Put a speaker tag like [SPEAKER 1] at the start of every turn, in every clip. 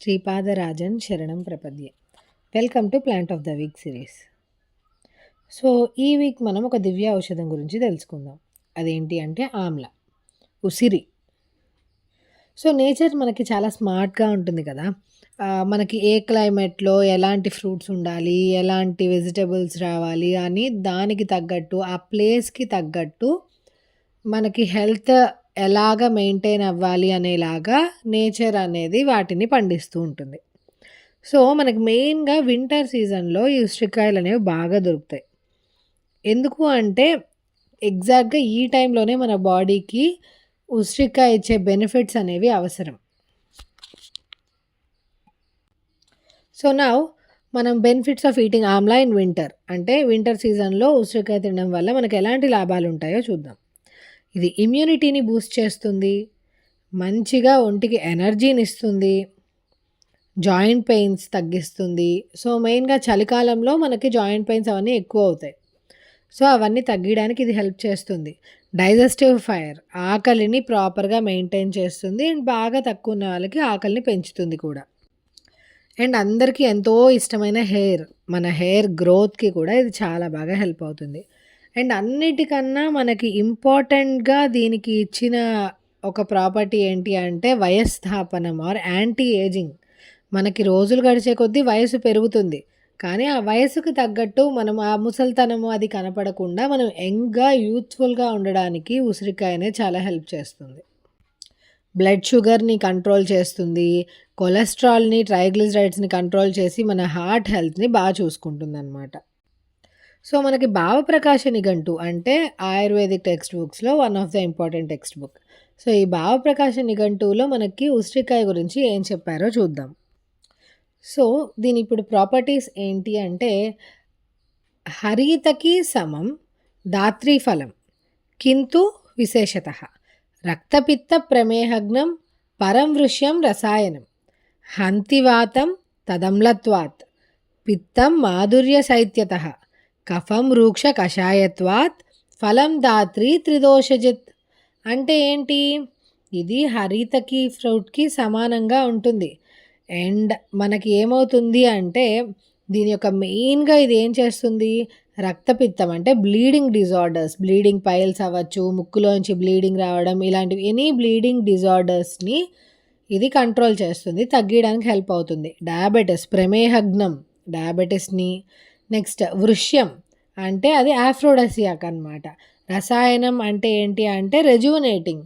[SPEAKER 1] శ్రీపాదరాజన్ శరణం ప్రపద్యే. Welcome to plant of the week series. So ఈ వీక్ మనం ఒక దివ్య ఔషధం గురించి తెలుసుకుందాం. అదేంటి అంటే ఆమ్ల, ఉసిరి. సో నేచర్ మనకి చాలా స్మార్ట్గా ఉంటుంది కదా. మనకి ఏ క్లైమేట్లో ఎలాంటి ఫ్రూట్స్ ఉండాలి, ఎలాంటి వెజిటబుల్స్ రావాలి అని దానికి తగ్గట్టు, ఆ ప్లేస్కి తగ్గట్టు మనకి హెల్త్ ఎలాగ మెయింటైన్ అవ్వాలి అనేలాగా నేచర్ అనేది వాటిని పండిస్తూ ఉంటుంది. సో మనకి మెయిన్గా వింటర్ సీజన్లో ఈ ఉసిరికాయలు అనేవి బాగా దొరుకుతాయి. ఎందుకు అంటే ఎగ్జాక్ట్గా ఈ టైంలోనే మన బాడీకి ఉసిరికాయ ఇచ్చే బెనిఫిట్స్ అనేవి అవసరం. సో నౌ మనం benefits of eating Amla in winter అంటే వింటర్ సీజన్లో ఉసిరికాయ తినడం వల్ల మనకు ఎలాంటి లాభాలు ఉంటాయో చూద్దాం. ఇది ఇమ్యూనిటీని బూస్ట్ చేస్తుంది, మంచిగా ఒంటికి ఎనర్జీని ఇస్తుంది, జాయింట్ పెయిన్స్ తగ్గిస్తుంది. సో మెయిన్గా చలికాలంలో మనకి జాయింట్ పెయిన్స్ అవన్నీ ఎక్కువ అవుతాయి. సో అవన్నీ తగ్గడానికి ఇది హెల్ప్ చేస్తుంది. డైజెస్టివ్ ఫైర్, ఆకలిని ప్రాపర్గా మెయింటైన్ చేస్తుంది అండ్ బాగా తక్కువ ఉన్న వాళ్ళకి ఆకలిని పెంచుతుంది కూడా. అండ్ అందరికీ ఎంతో ఇష్టమైన మన హెయిర్ గ్రోత్కి కూడా ఇది చాలా బాగా హెల్ప్ అవుతుంది. అండ్ అన్నిటికన్నా మనకి ఇంపార్టెంట్గా దీనికి ఇచ్చిన ఒక ప్రాపర్టీ ఏంటి అంటే వయస్థాపనం ఆర్ యాంటీ ఏజింగ్. మనకి రోజులు గడిచే కొద్దీ వయసు పెరుగుతుంది, కానీ ఆ వయసుకు తగ్గట్టు మనం ఆ ముసలితనము అది కనపడకుండా మనం యంగ్గా యూత్ఫుల్గా ఉండడానికి ఉసిరికాయనే చాలా హెల్ప్ చేస్తుంది. బ్లడ్ షుగర్ని కంట్రోల్ చేస్తుంది, కొలెస్ట్రాల్ని, ట్రైగ్లిజరైడ్స్ని కంట్రోల్ చేసి మన హార్ట్ హెల్త్ని బాగా చూసుకుంటుంది అన్నమాట. సో మనకి భావప్రకాశ నిఘంటు అంటే ఆయుర్వేదిక్ టెక్స్ట్ బుక్స్లో one of the important text book. So ఈ భావప్రకాశ నిఘంటువులో మనకి ఉసిరికాయ గురించి ఏం చెప్పారో చూద్దాం. సో దీని ఇప్పుడు ప్రాపర్టీస్ ఏంటి అంటే హరితకి సమం దాత్రీఫలం కింతు విశేషత రక్తపిత్త ప్రమేహగ్నం పరం వృష్యం రసాయనం హంతివాతం తదమ్లత్వాత్ పిత్తం మాధుర్య శైత్యత కఫం రూక్ష కషాయత్వాత్ ఫలం దాత్రి త్రిదోషజిత్. అంటే ఏంటి, ఇది హరితకి ఫ్రూట్కి సమానంగా ఉంటుంది. అండ్ మనకి ఏమవుతుంది అంటే దీని యొక్క మెయిన్గా ఇది ఏం చేస్తుంది, రక్తపిత్తం అంటే బ్లీడింగ్ డిజార్డర్స్, బ్లీడింగ్ పైల్స్ అవ్వచ్చు, ముక్కులోంచి బ్లీడింగ్ రావడం, ఇలాంటివి ఎనీ బ్లీడింగ్ డిజార్డర్స్ని ఇది కంట్రోల్ చేస్తుంది, తగ్గడానికి హెల్ప్ అవుతుంది. డయాబెటిస్, ప్రమేహగ్నం డయాబెటిస్ని. నెక్స్ట్ వృష్యం అంటే అది ఆఫ్రోడసియాక్ అనమాట. రసాయనం అంటే ఏంటి అంటే రెజ్యువనేటింగ్.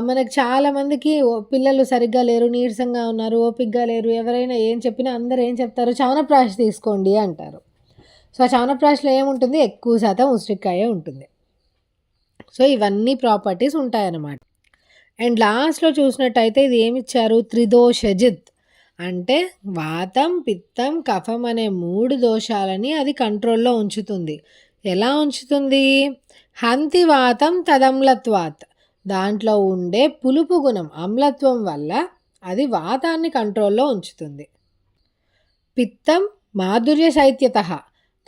[SPEAKER 1] మనకు చాలామందికి పిల్లలు సరిగ్గా లేరు, నీరసంగా ఉన్నారు, ఓపికగా లేరు, ఎవరైనా ఏం చెప్పినా అందరూ ఏం చెప్తారు, చవనప్రాష్ తీసుకోండి అంటారు. సో ఆ చవనప్రాష్లో ఏముంటుంది, ఎక్కువ శాతం ఉసిరికాయ ఉంటుంది. సో ఇవన్నీ ప్రాపర్టీస్ ఉంటాయన్నమాట. అండ్ లాస్ట్లో చూసినట్టయితే ఇది ఏమిచ్చారు, త్రిదోషజిత్ అంటే వాతం, పిత్తం, కఫం అనే 3 దోషాలని అది కంట్రోల్లో ఉంచుతుంది. ఎలా ఉంచుతుంది, హంతివాతం తదమ్లత్వాత్ దాంట్లో ఉండే పులుపు గుణం, అమ్లత్వం వల్ల అది వాతాన్ని కంట్రోల్లో ఉంచుతుంది. పిత్తం మాధుర్య శైత్యత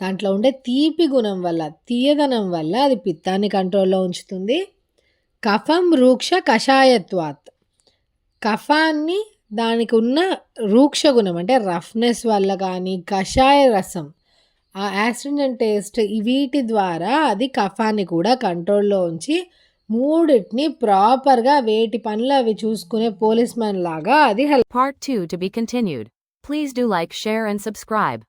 [SPEAKER 1] దాంట్లో ఉండే తీపి గుణం వల్ల, తీయదనం వల్ల అది పిత్తాన్ని కంట్రోల్లో ఉంచుతుంది. కఫం రూక్ష కషాయత్వాత్ కఫాన్ని దానికి ఉన్న రూక్ష గుణం అంటే రఫ్నెస్ వల్ల కానీ, కషాయ రసం, ఆ యాసిడ్ టేస్ట్, వీటి ద్వారా అది కఫాన్ని కూడా కంట్రోల్లో ఉంచి మూడిటిని ప్రాపర్గా వేటి పనులు అవి చూసుకునే పోలీస్ మ్యాన్ లాగా అది help.
[SPEAKER 2] Part 2 to be continued. Please do like, share and subscribe.